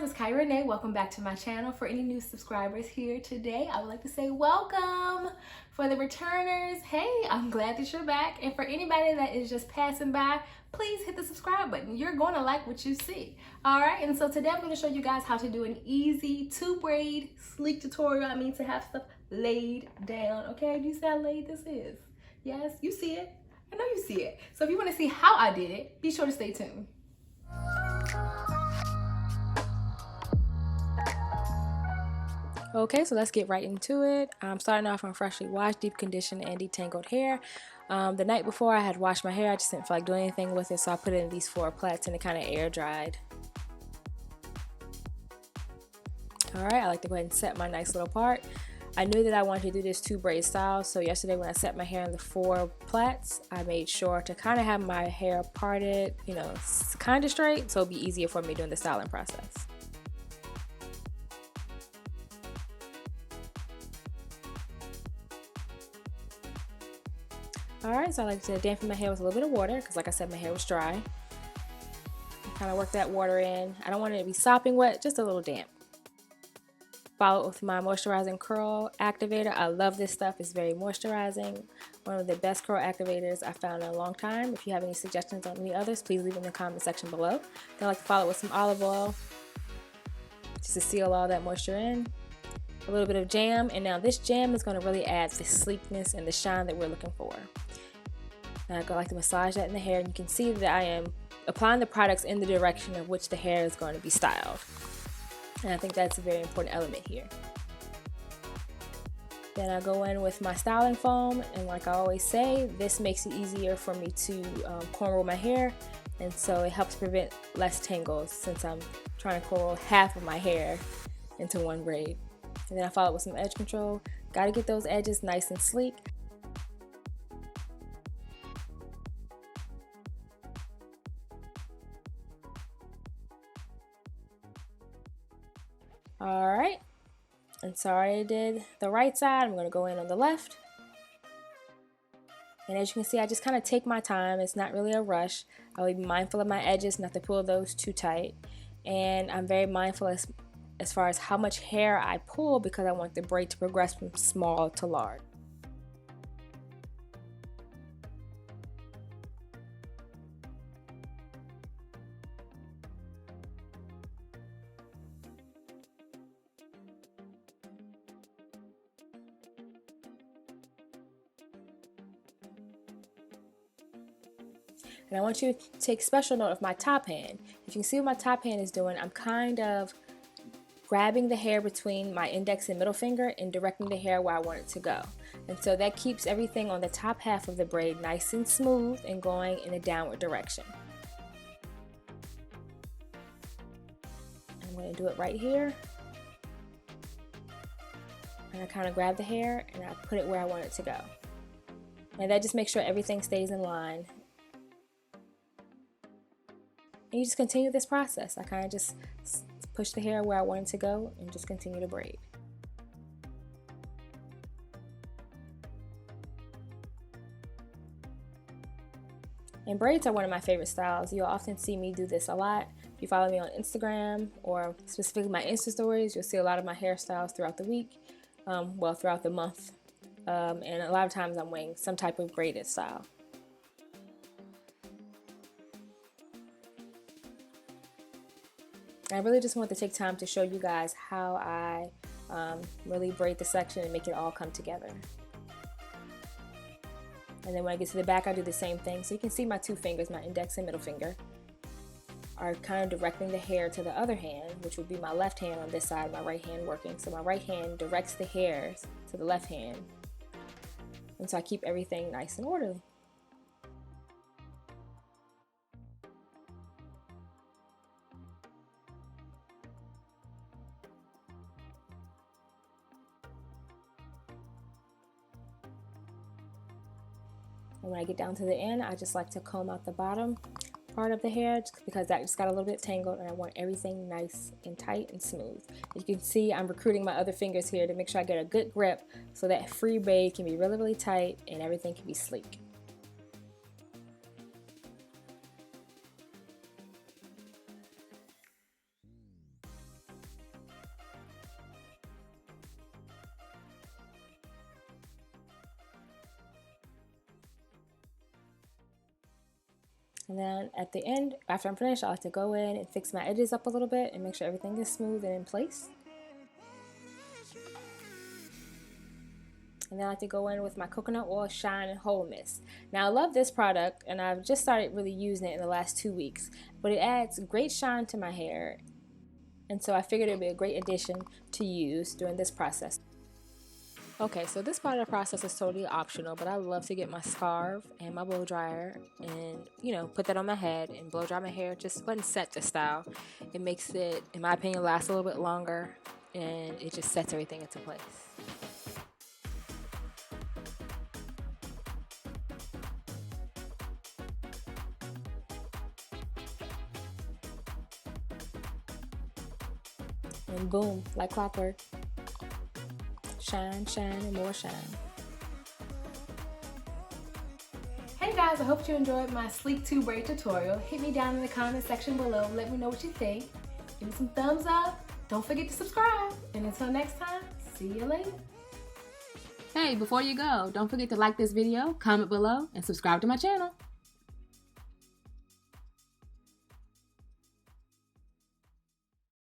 guys, it's Rene. Welcome back to my channel. For any new subscribers here today, I would like to say welcome. For the returners, hey, I'm glad that you're back. And for anybody that is just passing by, please hit the subscribe button. You're going to like what you see. All right, and so today I'm going to show you guys how to do an easy 2-braid sleek tutorial. I mean, to have stuff laid down. Okay, do you see how laid this is? Yes, you see it. I know you see it. So if you want to see how I did it, be sure to stay tuned. Okay, so let's get right into it. I'm starting off on freshly washed, deep conditioned, and detangled hair. The night before I had washed my hair, I just didn't feel like doing anything with it, so I put it in these 4 plaits and it kind of air dried. Alright, I like to go ahead and set my nice little part. I knew that I wanted to do this 2-braid style, so yesterday when I set my hair in the 4 plaits, I made sure to kind of have my hair parted, you know, kind of straight, so it'll be easier for me during the styling process. Alright, so I like to dampen my hair with a little bit of water because, like I said, my hair was dry. Kind of work that water in. I don't want it to be sopping wet, just a little damp. Follow it with my Moisturizing Curl Activator. I love this stuff. It's very moisturizing. One of the best curl activators I've found in a long time. If you have any suggestions on any others, please leave them in the comment section below. Then I like to follow it with some olive oil just to seal all that moisture in. A little bit of jam, and now this jam is going to really add the sleekness and the shine that we're looking for. And I like to massage that in the hair, and you can see that I am applying the products in the direction of which the hair is going to be styled. And I think that's a very important element here. Then I go in with my styling foam, and like I always say, this makes it easier for me to cornrow my hair, and so it helps prevent less tangles since I'm trying to cornrow half of my hair into 1 braid. And then I follow it with some edge control. Gotta get those edges nice and sleek. Alright, and sorry I did the right side. I'm going to go in on the left. And as you can see, I just kind of take my time. It's not really a rush. I will be mindful of my edges, not to pull those too tight. And I'm very mindful as far as how much hair I pull because I want the braid to progress from small to large. And I want you to take special note of my top hand. If you can see what my top hand is doing, I'm kind of grabbing the hair between my index and middle finger and directing the hair where I want it to go. And so that keeps everything on the top half of the braid nice and smooth and going in a downward direction. I'm going to do it right here. And I kind of grab the hair and I put it where I want it to go. And that just makes sure everything stays in line. And you just continue this process. I kind of just push the hair where I want it to go and just continue to braid. And braids are one of my favorite styles. You'll often see me do this a lot. If you follow me on Instagram or specifically my Insta stories, you'll see a lot of my hairstyles throughout the week, well, throughout the month. And a lot of times I'm wearing some type of braided style. I really just want to take time to show you guys how I really braid the section and make it all come together. And then when I get to the back, I do the same thing. So you can see my 2 fingers, my index and middle finger, are kind of directing the hair to the other hand, which would be my left hand on this side, my right hand working. So my right hand directs the hairs to the left hand. And so I keep everything nice and orderly. And when I get down to the end, I just like to comb out the bottom part of the hair just because that just got a little bit tangled, and I want everything nice and tight and smooth. As you can see, I'm recruiting my other fingers here to make sure I get a good grip so that free braid can be really, really tight and everything can be sleek. And then at the end, after I'm finished, I like to go in and fix my edges up a little bit and make sure everything is smooth and in place. And then I like to go in with my coconut oil shine and hold mist. Now I love this product and I've just started really using it in the last 2 weeks, but it adds great shine to my hair, and so I figured it would be a great addition to use during this process. Okay, so this part of the process is totally optional, but I love to get my scarf and my blow dryer and, you know, put that on my head and blow dry my hair, just button set the style. It makes it, in my opinion, last a little bit longer, and it just sets everything into place. And boom, like clockwork. Shine, shine, and more shine. Hey guys, I hope you enjoyed my SLEEK 2 braid tutorial. Hit me down in the comment section below. Let me know what you think. Give me some thumbs up. Don't forget to subscribe. And until next time, see you later. Hey, before you go, don't forget to like this video, comment below, and subscribe to my channel.